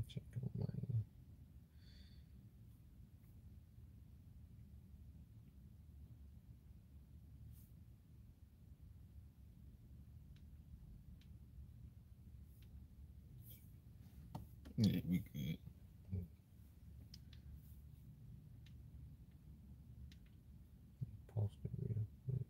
Check out my Yeah, we good. post it real quick.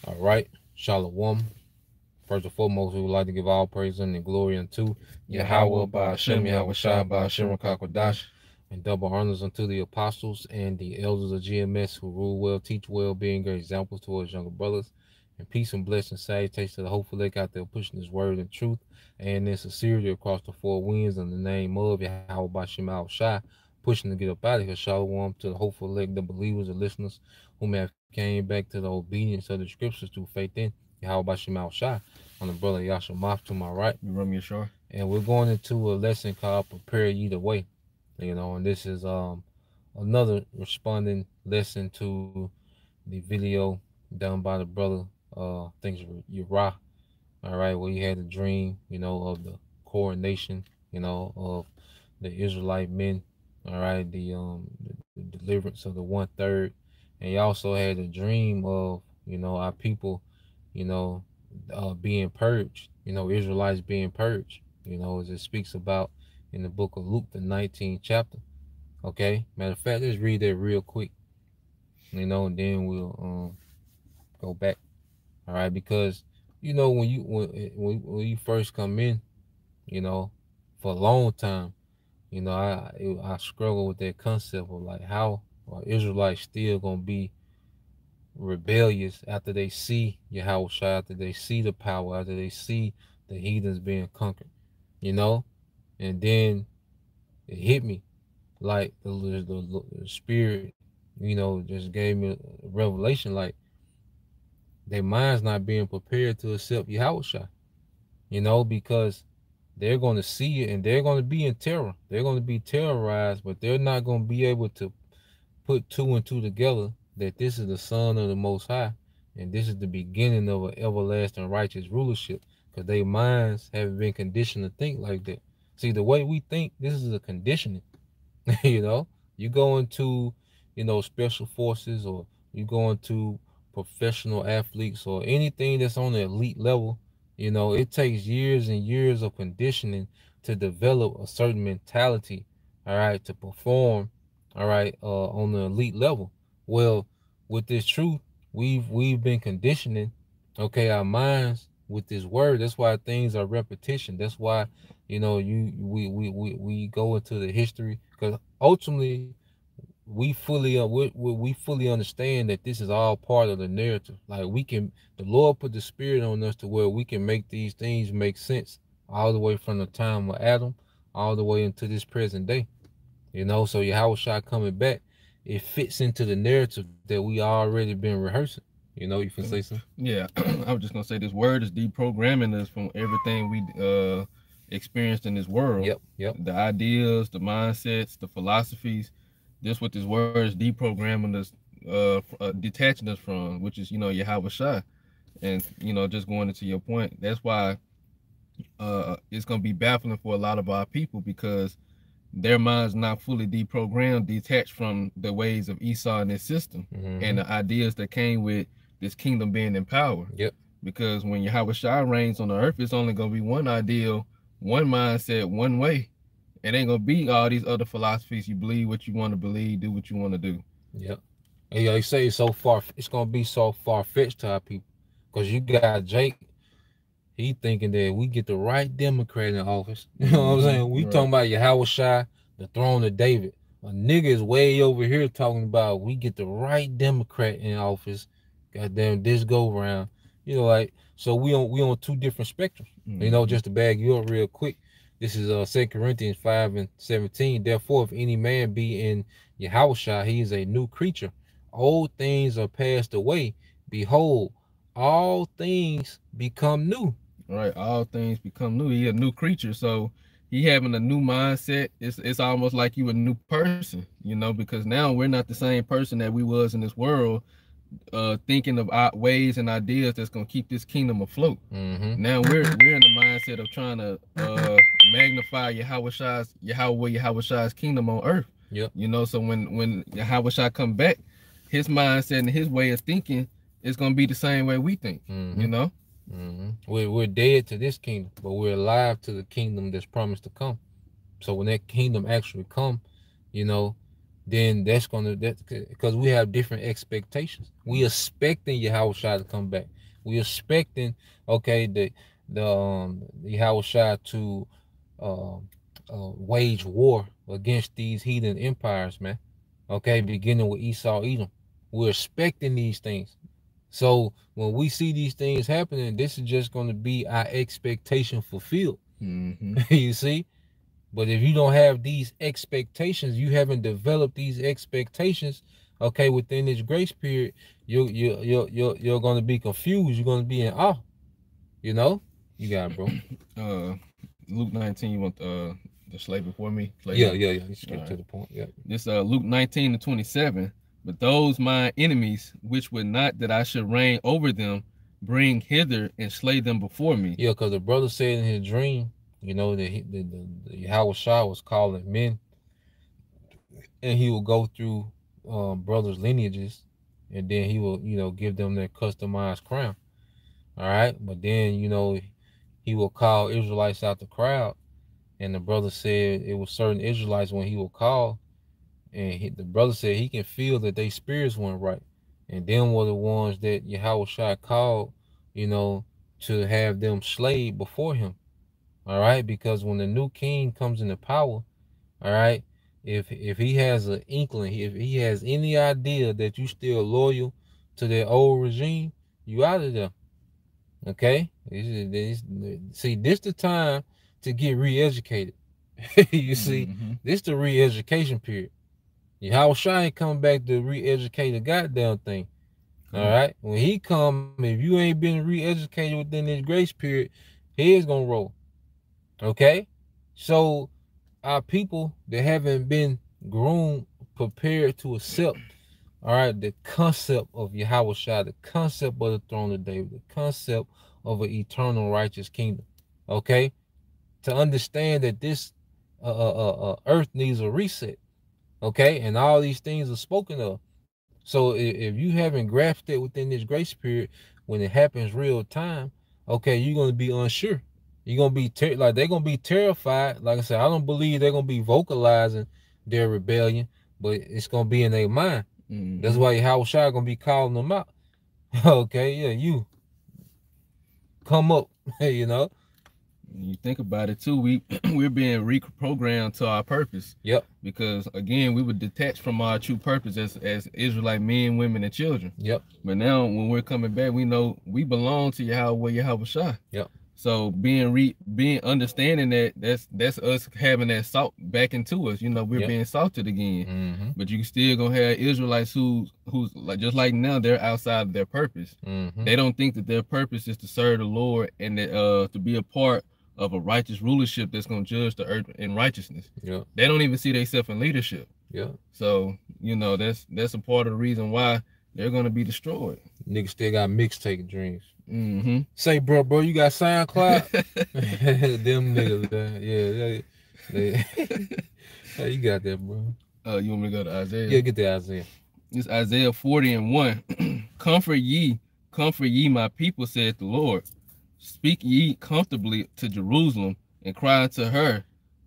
All right. Shalom. First and foremost, we would like to give all praise and glory unto Yahweh Yahweh by Ba'ashem, Hashem, Yahweh Yahweh Shai Shai by Hashem Ba'ashem Rakakwadash, Rakakwadash. and double honors unto the apostles and the elders of GMS who rule well, teach well, being great examples towards younger brothers. And peace and blessing, salutations to the hopeful elect out there pushing this word and truth and in sincerity across the four winds in the name of Yahweh by Hashem, Yahweh Shai, pushing to get up out of here. Shalom to the hopeful elect, the believers, the listeners who may have came back to the obedience of the scriptures through faith in Yahweh by Hashem, Yahweh Shai, on the brother Yasha Maf to my right. You run me ashore. And we're going into a lesson called Prepare Ye the Way. And this is another responding lesson to the video done by the brother things Uriah, all right, where he had a dream, of the coronation, of the Israelite men, all right, the deliverance of the 1/3. And he also had a dream of, our people, you know, being purged, Israelites being purged, as it speaks about in the book of Luke, the 19th chapter. Okay. Matter of fact, let's read that real quick, and then we'll go back. All right, because when you first come in, you know, for a long time, I struggle with that concept of like how are Israelites still gonna be rebellious after they see Yahweh Shai, after they see the power, after they see the heathens being conquered, you know? And then it hit me like the spirit, just gave me a revelation like their mind's not being prepared to accept Yahweh Shai, because they're going to see it and they're going to be in terror. They're going to be terrorized, but they're not going to be able to put two and two together that this is the Son of the Most High and this is the beginning of an everlasting righteous rulership because their minds haven't been conditioned to think like that. See, the way we think, this is a conditioning. you know, you go into, special forces or you go into professional athletes or anything that's on the elite level, it takes years and years of conditioning to develop a certain mentality, all right, to perform, all right, on the elite level. Well, with this truth, we've been conditioning, okay, our minds with this word. That's why things are repetition. That's why we go into the history because ultimately we fully understand that this is all part of the narrative. Like the Lord put the spirit on us to where we can make these things make sense all the way from the time of Adam all the way into this present day. So Yahweh Shai coming back, it fits into the narrative that we already been rehearsing. You can say something. Yeah, I was just gonna say this word is deprogramming us from everything we experienced in this world. Yep, yep. The ideas, the mindsets, the philosophies. This what this word is deprogramming us, detaching us from, which is Yahweh Shai. And just going into your point, that's why it's gonna be baffling for a lot of our people because their minds not fully deprogrammed, detached from the ways of Esau and his system and the ideas that came with this kingdom being in power. Yep. Because when Yahweh Shai reigns on the earth, it's only gonna be one ideal, one mindset, one way. It ain't gonna be all these other philosophies. You believe what you want to believe, do what you want to do. Yep. And they say it's gonna be so far fetched to our people. Cause you got Jake, he thinking that we get the right Democrat in office. You know what I'm saying? We talking about Yahweh Shai, the throne of David. A nigga is way over here talking about we get the right Democrat in office. Goddamn this go round. Like so we on two different spectrums. Just to bag you up real quick. This is 2 Corinthians 5:17. Therefore, if any man be in Yahushua, he is a new creature. Old things are passed away. Behold, all things become new. Right, all things become new. He a new creature, so he having a new mindset. It's almost like you a new person, you know, because now we're not the same person that we was in this world, thinking of ways and ideas that's gonna keep this kingdom afloat. Now we're in the mindset of trying to magnify Yahweh Shai's kingdom on earth. Yep. You know, so when Yahweh Shai come back, his mindset and his way of thinking is gonna be the same way we think. You know. We're dead to this kingdom, but we're alive to the kingdom that's promised to come. So when that kingdom actually come, you know, then that's because we have different expectations. We expecting Yahweh Shai to come back. We expecting, okay, the Yahweh Shai to wage war against these heathen empires, man. Okay, beginning with Esau, Edom. We're expecting these things. So when we see these things happening, this is just going to be our expectation fulfilled. You see? But if you don't have these expectations, you haven't developed these expectations, okay, within this grace period, you're going to be confused. You're going to be in awe. You know? You got it, bro. Luke 19, you want the slave before me? Yeah. You skip to the point. Yeah. This Luke 19:27. But those my enemies, which would not that I should reign over them, bring hither and slay them before me. Yeah, because the brother said in his dream, you know, that the Yahweh Shai was calling men, and he will go through brothers' lineages, and then he will, you know, give them their customized crown. All right, but then, you know, he will call Israelites out the crowd, and the brother said it was certain Israelites when he will call. And the brother said he can feel that their spirits weren't right. And them were the ones that Yahweh Shai called, you know, to have them slayed before him. All right. Because when the new king comes into power, all right, if he has an inkling, if he has any idea that you still loyal to that old regime, you out of there. Okay. See, this the time to get re-educated. You see, this the re-education period. Yahweh Shai ain't come back to re-educate the goddamn thing. All right? When he come, if you ain't been re-educated within this grace period, head's gonna roll. Okay? So our people that haven't been groomed, prepared to accept, all right, the concept of Yahweh Shai, the concept of the throne of David, the concept of an eternal righteous kingdom. Okay? To understand that this earth needs a reset. Okay, and all these things are spoken of. So if you haven't grasped it within this grace period, when it happens real time, okay, you're gonna be unsure. You're gonna be like they're gonna be terrified. Like I said, I don't believe they're gonna be vocalizing their rebellion, but it's gonna be in their mind. That's why Yahweh Shai gonna be calling them out. Okay, yeah, you come up, you know. You think about it too, we're being reprogrammed to our purpose. Yep. Because again, we were detached from our true purpose as Israelite men, women, and children. Yep. But now when we're coming back, we know we belong to Yahweh Shai. Yep. So being understanding that that's us having that salt back into us. You know, we're being salted again. But you still gonna have Israelites who's like just like now they're outside of their purpose. They don't think that their purpose is to serve the Lord and that, to be a part of a righteous rulership that's gonna judge the earth in righteousness. Yeah. They don't even see themselves in leadership. Yeah. So, you know, that's a part of the reason why they're gonna be destroyed. Niggas still got mixtape dreams. Say, bro, you got SoundCloud? Them niggas, man. Yeah, you got that, bro. You want me to go to Isaiah? Yeah, get the Isaiah. It's Isaiah 40:1. Comfort ye, my people, saith the Lord. Speak ye comfortably to Jerusalem, and cry unto her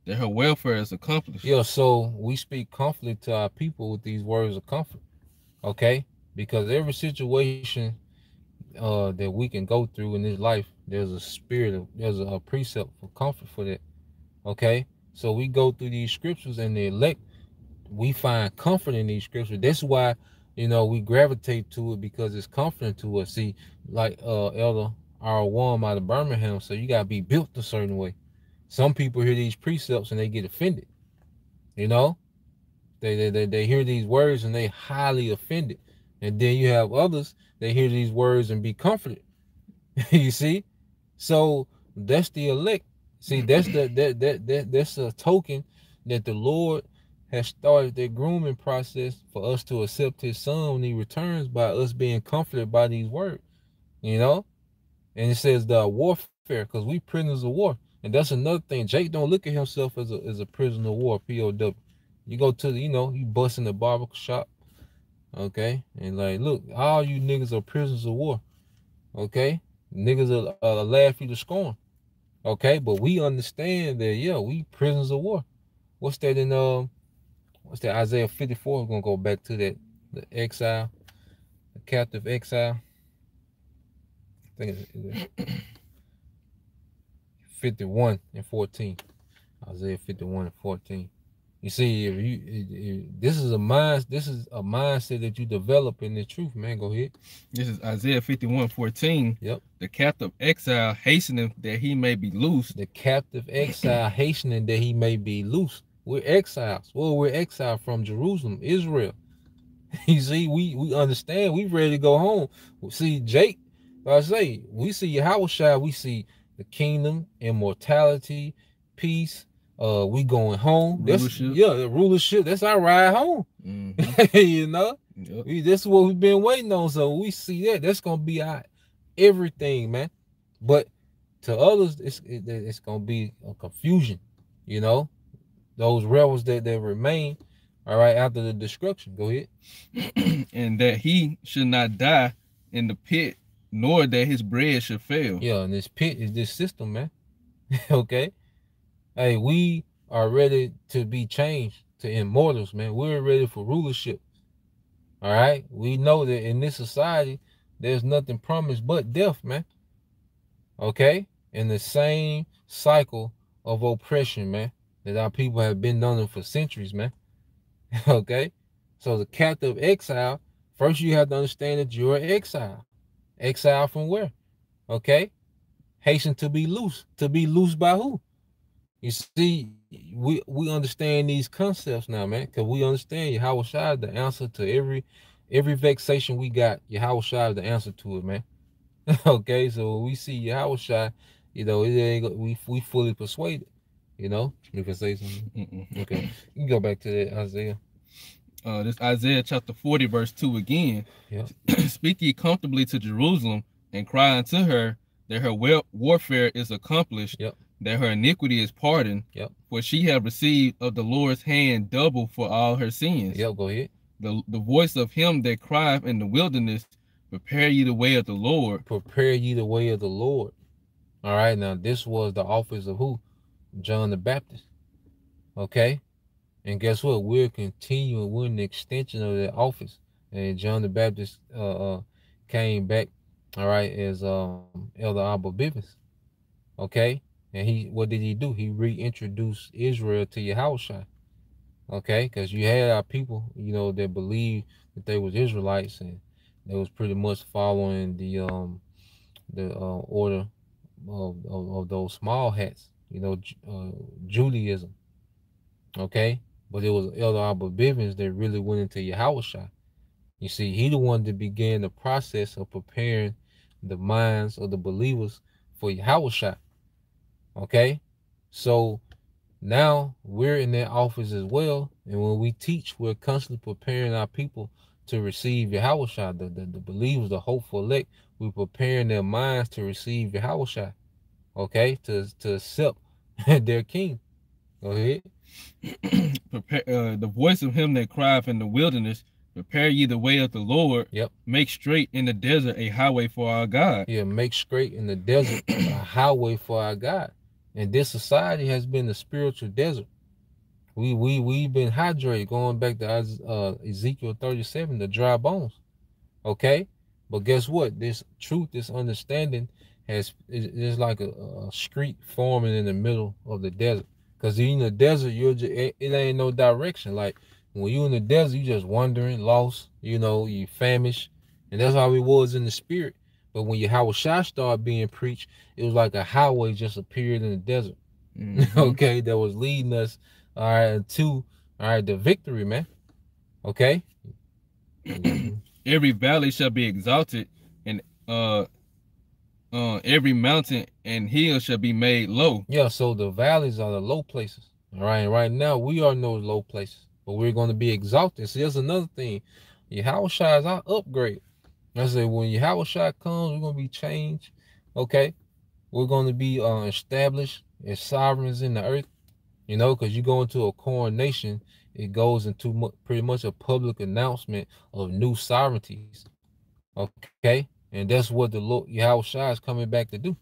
that her welfare is accomplished. Yeah, so we speak comfortably to our people with these words of comfort, okay? Because every situation that we can go through in this life, there's a precept for comfort for that, okay? So we go through these scriptures and the elect, we find comfort in these scriptures. That's why, you know, we gravitate to it, because it's comforting to us. See, like Elder R1 out of Birmingham, so you gotta be built a certain way. Some people hear these precepts and they get offended. You know, they hear these words and they highly offended. And then you have others, they hear these words and be comforted. You see? So that's the elect. See, that's that's a token that the Lord has started the grooming process for us to accept his son when he returns by us being comforted by these words, you know? And it says the warfare, because we prisoners of war. And that's another thing. Jake don't look at himself as a prisoner of war, POW. You go to the, you bust in the barber shop, okay? And like, look, all you niggas are prisoners of war, okay? Niggas will laugh you to scorn, okay? But we understand that, yeah, we prisoners of war. What's that in, what's that, Isaiah 54? We're going to go back to that, the exile, the captive exile. I think it's 51 and 14. Isaiah 51 and 14. You see, if this is a mindset that you develop in the truth, man. Go ahead. This is Isaiah 51:14. Yep. The captive exile hastening that he may be loosed. The captive exile hastening that he may be loose. We're exiles. Well, we're exiled from Jerusalem, Israel. You see, we understand. We ready to go home. See, Jake, like I say, we see Yahushua, we see the kingdom, immortality, peace. We going home. Rulership. The rulership. That's our ride home. Mm-hmm. You know, yep. This is what we've been waiting on. So we see that. That's gonna be our everything, man. But to others, it's gonna be a confusion. You know, those rebels that remain. All right, after the destruction. Go ahead. And that he should not die in the pit, nor that his bread should fail. Yeah, and this pit is this system, man. Okay. Hey, we are ready to be changed to immortals, man. We're ready for rulership. All right. We know that in this society, there's nothing promised but death, man. Okay. In the same cycle of oppression, man, that our people have been under for centuries, man. Okay. So the captive exile, first you have to understand that you're an exile. Exile from where? Okay. Hasten to be loose. To be loose by who? You see, we understand these concepts now, man, because we understand Yahushua is the answer to every vexation we got. Yahushua is the answer to it, man. Okay, so we see Yahushua, it ain't we fully persuaded. You can say something. Okay, you can go back to that Isaiah. This Isaiah chapter 40, verse 2 again. Yep. Speak ye comfortably to Jerusalem and cry unto her that her warfare is accomplished. Yep. That her iniquity is pardoned. Yep. For she have received of the Lord's hand double for all her sins. Yep, go ahead. The voice of him that crieth in the wilderness, prepare ye the way of the Lord. Prepare ye the way of the Lord. All right, now this was the office of who? John the Baptist. Okay? And guess what? We're continuing, we're an extension of that office. And John the Baptist came back, all right, as Elder Abba Bivens. Okay? And what did he do? He reintroduced Israel to Yahushua. Okay, because you had our people, that believed that they was Israelites, and they was pretty much following the order of those small hats, Judaism. Okay, but it was Elder Abba Bivens that really went into Yahushua. You see, he the one that began the process of preparing the minds of the believers for Yahushua. Okay, so now we're in that office as well, and when we teach, we're constantly preparing our people to receive Yahushua, the believers, the hopeful elect. We're preparing their minds to receive Yahushua, okay, to accept their king. Go ahead. Prepare the voice of him that crieth in the wilderness, prepare ye the way of the Lord. Yep. Make straight in the desert a highway for our God. Yeah, make straight in the desert a highway for our God. And this society has been a spiritual desert. We've been hydrated, going back to Ezekiel 37, the dry bones. Okay? But guess what? This truth, this understanding is like a street forming in the middle of the desert. Because in the desert, it ain't no direction. Like when you in the desert, you just wandering, lost, you famished. And that's how it was in the spirit. But when Yahushua started being preached, it was like a highway just appeared in the desert. Mm-hmm. Okay, that was leading us, all right, to the victory, man. Okay. Every valley shall be exalted, and every mountain and hill shall be made low. Yeah, so the valleys are the low places. All right, and right now we are in those low places, but we're going to be exalted. See, that's another thing. Yahweh Shai is our upgrade. I said, when Yahweh Shai comes, we're going to be changed. Okay, we're going to be established as sovereigns in the earth. You know, because you go into a coronation, it goes into pretty much a public announcement of new sovereignties. Okay, and that's what the Lord Yahweh Shai is coming back to do.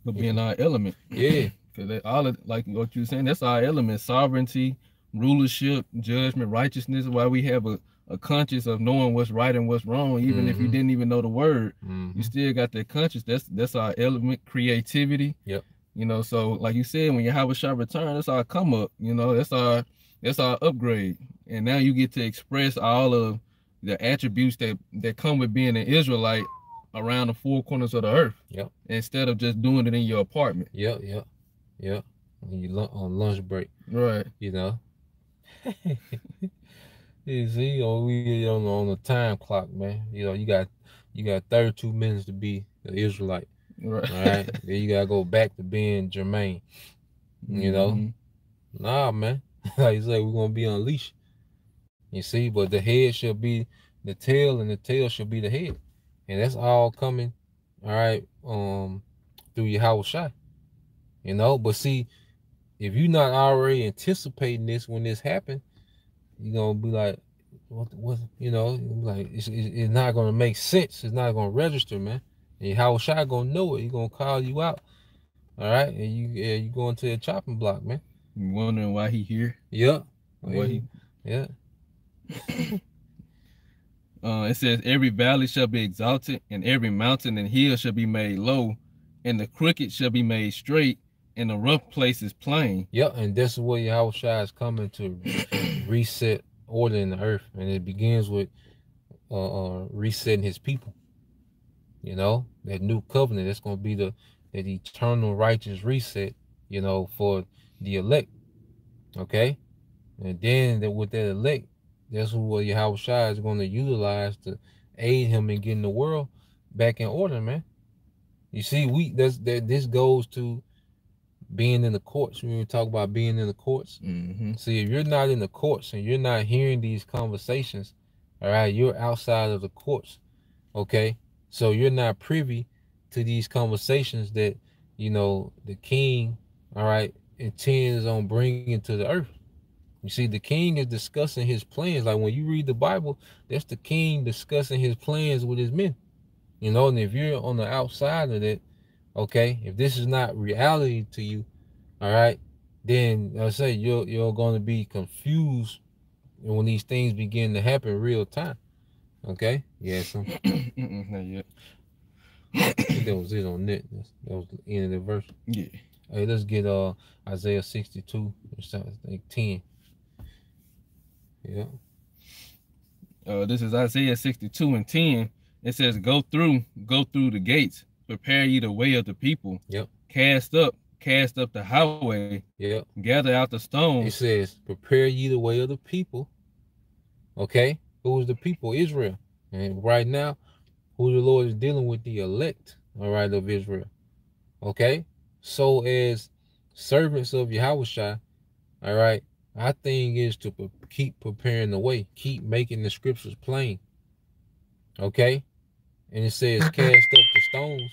But being our element. Yeah. Because all of, like what you were saying, that's our element: sovereignty, rulership, judgment, righteousness. Why we have a conscience of knowing what's right and what's wrong, even if you didn't even know the word, you still got that conscience. That's our element. Creativity. Yep. You know, so like you said, when Yahweh Shai return, that's our come up. You know, that's our upgrade. And now you get to express all of the attributes that come with being an Israelite around the four corners of the earth. Yep. Instead of just doing it in your apartment. Yep. When you on lunch break. Right. You know. You see, we on the time clock, man. You know, you got 32 minutes to be an Israelite. Right. All right. Then you gotta go back to being Jermaine. You know? Nah, man. Like you say, we're gonna be unleashed. You see, but the head shall be the tail, and the tail shall be the head. And that's all coming, all right, through Yahweh Shai. You know, but see, if you're not already anticipating this when this happened, you're gonna be like, what, you know, like it's not gonna make sense. It's not gonna register, man. And Yahweh Shai gonna know it. He's gonna call you out. All right, and you going to the chopping block, man. You wondering why he here? Yeah. Yeah. It says, every valley shall be exalted, and every mountain and hill shall be made low, and the crooked shall be made straight, and the rough places plain. Yeah, and this is where Yahweh Shai is coming to reset order in the earth, and it begins with resetting his people. You know, that new covenant, that's going to be that eternal righteous reset, you know, for the elect. Okay? And then with that elect, that's what Yahweh Shai is going to utilize to aid him in getting the world back in order, man. You see, this goes to being in the courts. When we talk about being in the courts, see, if you're not in the courts and you're not hearing these conversations, all right, you're outside of the courts. Okay, so you're not privy to these conversations that, you know, the king, all right, intends on bringing to the earth. You see, the king is discussing his plans. Like when you read the Bible, that's the king discussing his plans with his men. You know, and if you're on the outside of it, okay, if this is not reality to you, all right, then I say you're going to be confused when these things begin to happen real time. Okay, yeah, so not yet. I think that was it on that. That was the end of the verse. Yeah. Hey, let's get Isaiah 62, like 10. Yeah. This is Isaiah 62 and 10. It says, go through the gates, prepare ye the way of the people. Yep. Cast up the highway. Yep. Gather out the stones. It says, prepare ye the way of the people. Okay. Who is the people? Israel. And right now, who the Lord is dealing with, the elect, all right, of Israel. Okay. So as servants of Yahweh Shai, all right, our thing is to keep preparing the way, keep making the scriptures plain. Okay. And it says, cast up the stones.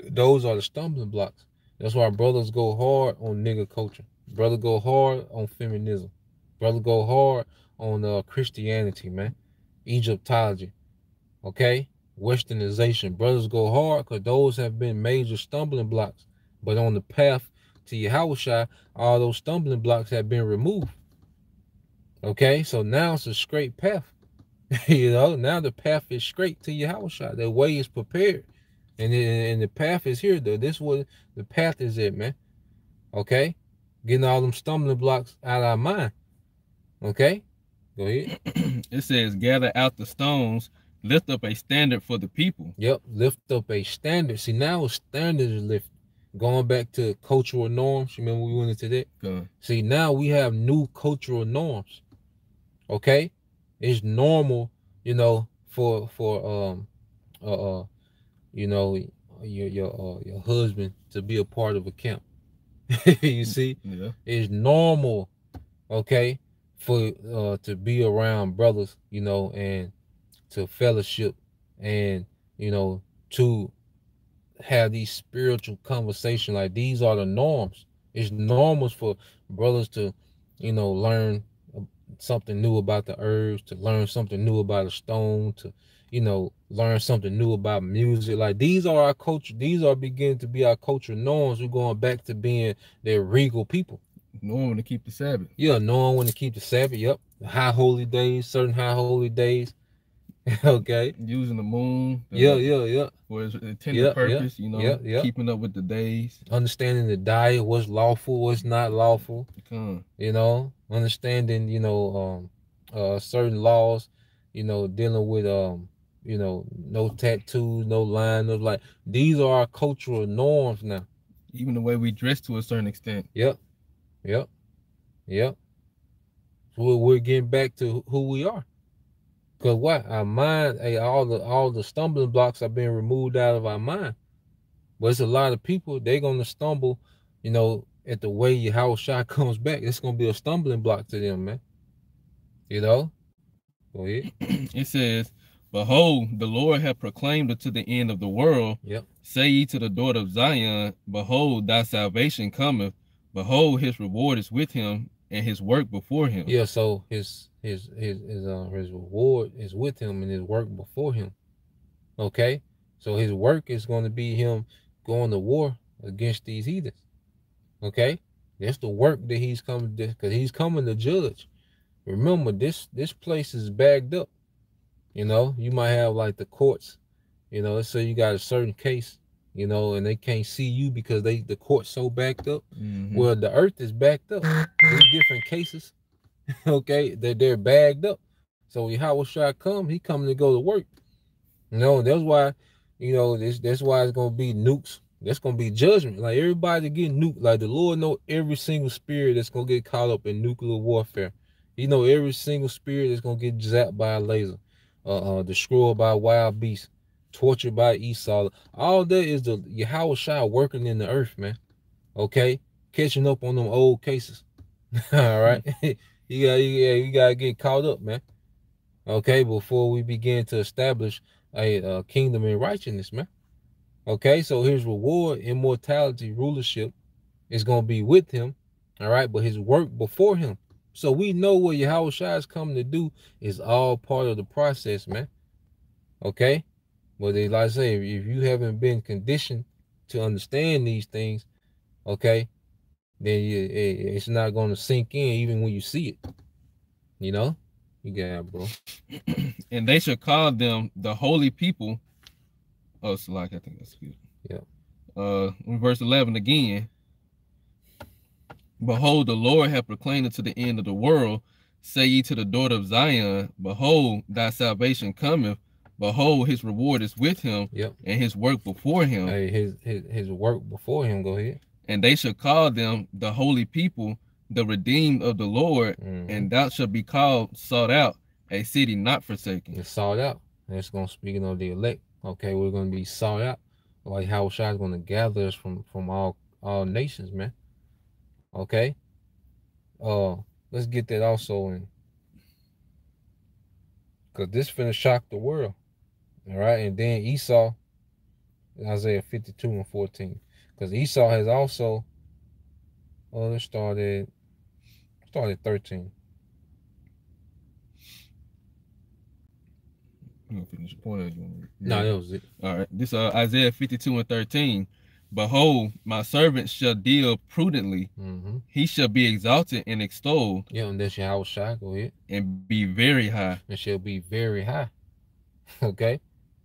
Those are the stumbling blocks. That's why brothers go hard on nigger culture. Brother go hard on feminism. Brother go hard on Christianity, man. Egyptology. Okay? Westernization. Brothers go hard because those have been major stumbling blocks. But on the path to Yahweh Shai, all those stumbling blocks have been removed. Okay? So now it's a straight path. You know, now the path is straight to Yahweh Shai. The way is prepared. And the path is here, though. This is what the path is at, man. Okay? Getting all them stumbling blocks out of our mind. Okay? Go ahead. It says, gather out the stones, lift up a standard for the people. Yep, lift up a standard. See, now a standard is lifted. Going back to cultural norms. Remember we went into that? Good. See, now we have new cultural norms. Okay? It's normal, you know, for you know, your husband to be a part of a camp. You see, Yeah. it's normal, okay, for to be around brothers, and to fellowship, and to have these spiritual conversations. Like, these are the norms. It's normal for brothers to, learn something new about the herbs, to learn something new about a stone, to, learn something new about music. Like, these are our culture. These are beginning to be our cultural norms. We're going back to being their regal people. Knowing when to keep the Sabbath. Yeah, knowing when to keep the Sabbath. Yep. High holy days, certain high holy days. Okay. Using the moon. Yeah. For its intended purpose, Yeah. keeping up with the days. Understanding the diet, what's lawful, what's not lawful. Understanding, certain laws, dealing with no tattoos, no line of, like, these are our cultural norms now. Even the way we dress to a certain extent. Yep. We're getting back to who we are. Cause what? Our mind, all the stumbling blocks are being removed out of our mind. But it's a lot of people, they're gonna stumble, at the way Yahushua comes back. It's gonna be a stumbling block to them, man. Go ahead. It says, "Behold, the Lord hath proclaimed unto the end of the world. Yep. Say ye to the daughter of Zion, Behold, thy salvation cometh. Behold, his reward is with him, and his work before him." Yeah. So his reward is with him, and his work before him. Okay. So his work is going to be him going to war against these heathens. Okay. That's the work that he's coming to, because he's coming to judge. Remember, this place is bagged up. You might have, like, the courts. Let's say you got a certain case, and they can't see you because the court's so backed up. Well, the earth is backed up. There's different cases, okay, that they're bagged up. So Yahushua come, he coming to go to work. That's why, that's why it's gonna be nukes. That's gonna be judgment. Like, everybody getting nuked. Like, the Lord know every single spirit that's gonna get caught up in nuclear warfare. He know every single spirit that's gonna get zapped by a laser, destroyed by wild beasts, tortured by Esau. All that is the Yahushua working in the earth, man. Okay, catching up on them old cases. All right, you gotta get caught up, man. Okay, before we begin to establish a kingdom in righteousness, man. Okay, so his reward, immortality, rulership is gonna be with him. All right, but his work before him. So we know what Yahushua is coming to do is all part of the process, man. Okay? But like I say, if you haven't been conditioned to understand these things, okay, then it's not going to sink in even when you see it. You got it, bro. And they shall call them the holy people. Oh, so like, I think that's good. Yeah. In verse 11 again. Behold, the Lord hath proclaimed unto the end of the world. Say ye to the daughter of Zion, Behold, thy salvation cometh. Behold, his reward is with him. Yep. And his work before him. Hey, his work before him. Go ahead. And they shall call them the holy people, the redeemed of the Lord. And thou shalt be called, sought out, a city not forsaken. It's sought out. It's going to, speaking of the elect. Okay, we're going to be sought out. Like how Shai is going to gather us from all nations, man. Okay. Let's get that also in, because this finna shock the world. All right, and then Esau, Isaiah 52:14, because Esau has also. Let's start at 13. You gonna finish the point? No, that was it. All right. This Isaiah 52:13. Behold, my servant shall deal prudently. He shall be exalted and extolled. Yeah, and that's Yahushua. Go ahead. And be very high. And shall be very high. Okay.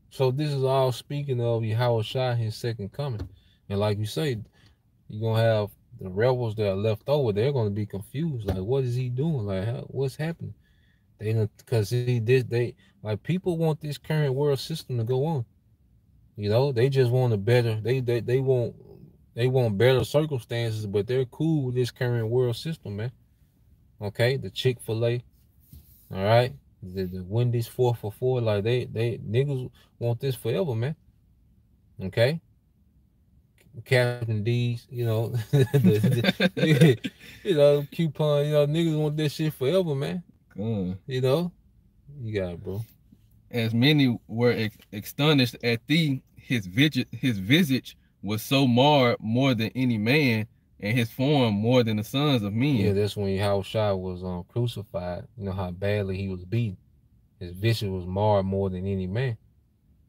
So this is all speaking of Yahushua, his second coming. And like you say, you're going to have the rebels that are left over. They're going to be confused. Like, what is he doing? Like, what's happening? Because like, people want this current world system to go on. They just want a better, they want better circumstances, but they're cool with this current world system, man. Okay, the Chick-fil-A, all right, the Wendy's 4 for $4, like they niggas want this forever, man. Okay, Captain D's, you know, you know, coupon, you know, niggas want that shit forever, man. You know, you got it, bro. As many were astonished at thee, his visage was so marred more than any man, and his form more than the sons of men. Yeah, that's when Yahushua was crucified. You know how badly he was beaten. His visage was marred more than any man.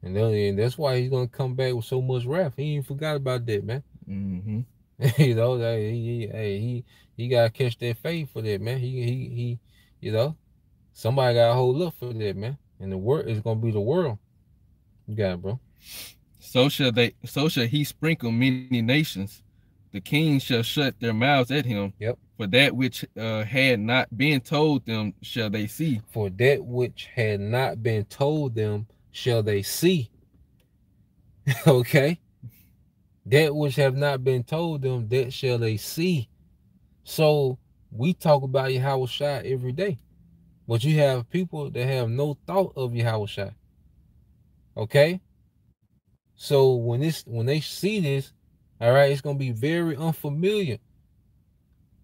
And that's why he's gonna come back with so much wrath. He ain't forgot about that, man. Mm-hmm. You know, that he gotta catch that fade for that, man. He you know, somebody gotta hold up for that, man. And the world is gonna be the world. You got it, bro. So shall he sprinkle many nations. The kings shall shut their mouths at him. Yep. For that which had not been told them shall they see. For that which had not been told them shall they see. Okay. That which have not been told them, that shall they see. So we talk about Yahushua every day. But you have people that have no thought of Yahushua. Okay? So when they see this, all right, it's gonna be very unfamiliar.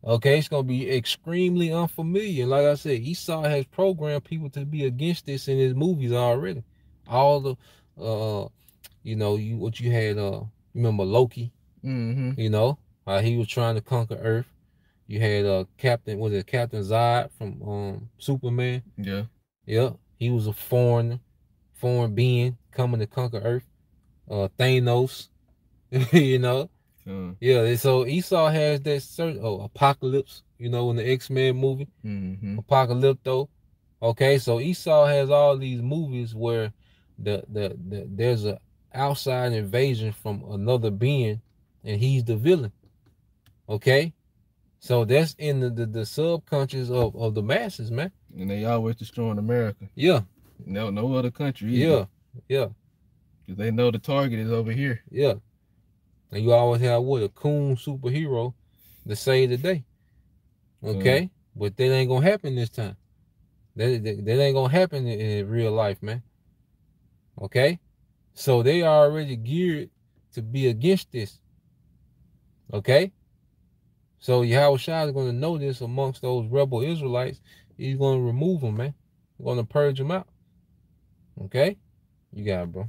Okay, it's gonna be extremely unfamiliar. Like I said, Esau has programmed people to be against this in his movies already. All the you know, what you had remember Loki? Mm-hmm. You know, he was trying to conquer Earth. You had Captain Zod from Superman? Yeah. Yep. He was a foreign being coming to conquer Earth. Thanos, you know. Yeah, so Esau has that certain Apocalypse, you know, in the X-Men movie. Mm-hmm. Apocalypto. Okay, so Esau has all these movies where there's a outside invasion from another being and he's the villain. Okay? So that's in the subconscious of the masses, man. And they always destroying America. Yeah. No other country either. Yeah. Because they know the target is over here. Yeah. And you always have a coon superhero to save the day. Okay? But that ain't gonna happen this time. That ain't gonna happen in real life, man. Okay? So they are already geared to be against this. Okay? So Yahushua is going to know this amongst those rebel Israelites. He's going to remove them, man. He's going to purge them out. Okay? You got it, bro.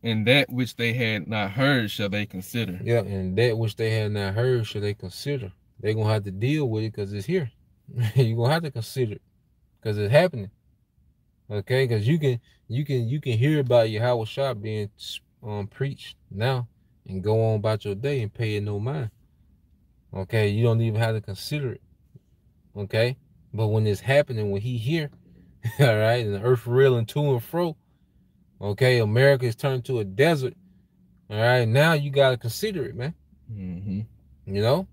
And that which they had not heard shall they consider. Yeah, and that which they had not heard shall they consider. They're going to have to deal with it because it's here. You're going to have to consider it because it's happening. Okay? Because you can hear about Yahushua being preached now and go on about your day and pay it no mind. Okay, you don't even have to consider it. Okay, but when it's happening, when he here, all right, and the earth reeling to and fro, okay, America is turned to a desert. All right, now you gotta consider it, man. Mm-hmm. You know,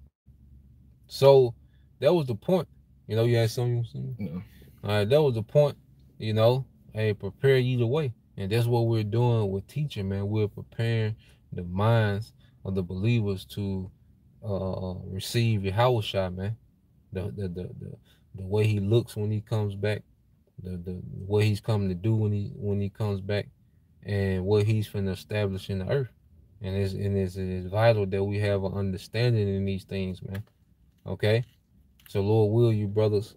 so that was the point. You know, you had something. No. All right, that was the point. You know, hey, prepare either way, and that's what we're doing with teaching, man. We're preparing the minds of the believers to receive Yahushua, man. The way he looks when he comes back, the what he's coming to do when he comes back, and what he's finna establish in the earth. And it's vital that we have an understanding in these things, man. Okay? So Lord will you brothers,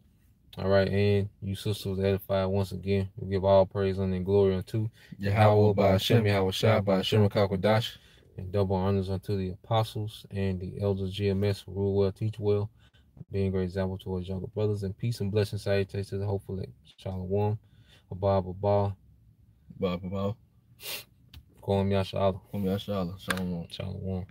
all right, and you sisters edified once again. We give all praise and glory unto Yahweh by Hashem, Yahushua by Hashem Kakodash. And double honors unto the apostles and the elders GMS who rule well, teach well, being a great example towards younger brothers. And peace and blessings, salutations to the hopeful Shalom, Abba. Kwam Yashala. Shalom. Shalom.